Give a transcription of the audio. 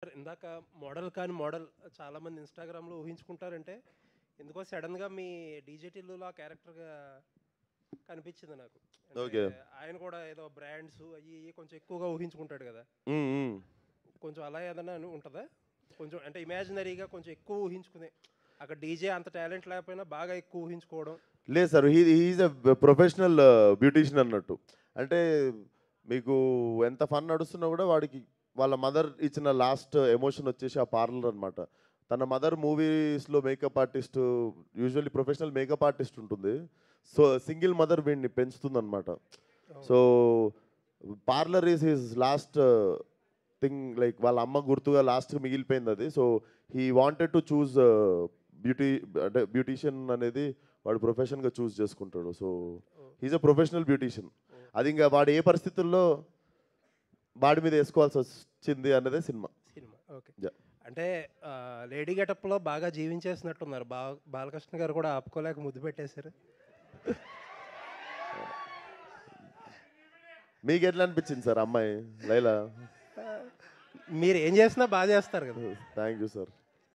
ఇందాక మోడల్ చాలామంది ఇన్‌స్టాగ్రామ్‌లో ఊహించుకుంటారంటే, ఎందుకో సడెన్‌గా మీ 'డీజే టిల్లులో' ఆ క్యారెక్టర్‌గా కనిపించింది నాకు. అంటే ఓకే. ఆయన కూడా ఏదో బ్రాండ్స్ అయ్యి ఇయ్యి కొంచెం ఎక్కువగా ఊహించుకుంటాడు గదా! హ్మ్. హ్మ్. కొంచెం అలా ఏదన్నా ఉంటదా? కొంచెం అంటే ఇమాజినరీగా కొంచెం ఎక్కువ ఊహించుకునే అక్కడ డీజే అంత టాలెంట్ లేకపోయినా బాగా ఎక్కువ ఊహించుకోవడం. లేదు sir. Is a professional beautician అన్నట్టు. అంటే మీకు ఎంత ఫన్ నడుస్తున్నా గూడా వాడికి వాళ్ళ మదర్ ఇచ్చిన లాస్ట్ ఎమోషన్ వచ్చేసి ఆ పార్లర్ అన్నమాట. తన మదర్ మూవీస్‌లో makeup artist usually professional makeup artist ఉంటుంది. సో, సింగిల్ మదర్ వీడిని పెంచుతుందన్నమాట. అవును. So, parlour is his last thing like వాళ్ళ అమ్మ గుర్తుగా లాస్ట్‌కి మిగిలిపోయిందది. So, he wanted to choose beauty అంటే బ్యూటీషియన్ అనేది వాడు ప్రొఫెషన్‌గా చూజ్ చేసుకుంటాడు. So, oh! He is a professional beautician. అది ఓకే. ఇంక వాడు ఏ పరిస్థితుల్లో బాడీ మీద ఏసుకోవాల్సొచ్చింది అన్నదే సినిమా. సినిమా. ఓకే. యాహ్! అంటే లేడీ గెటప్‌లో బాగా జీవించేసినట్టున్నారు. బాలకృష్ణ గారు కూడా ఆపుకోలేక ముద్దు పెట్టేసారు. మీకెట్లా అనిపించింది సార్ అమ్మాయి 'లైలా'? మీరేం చేసినా బా చేస్తారు గదా! Thank you sir.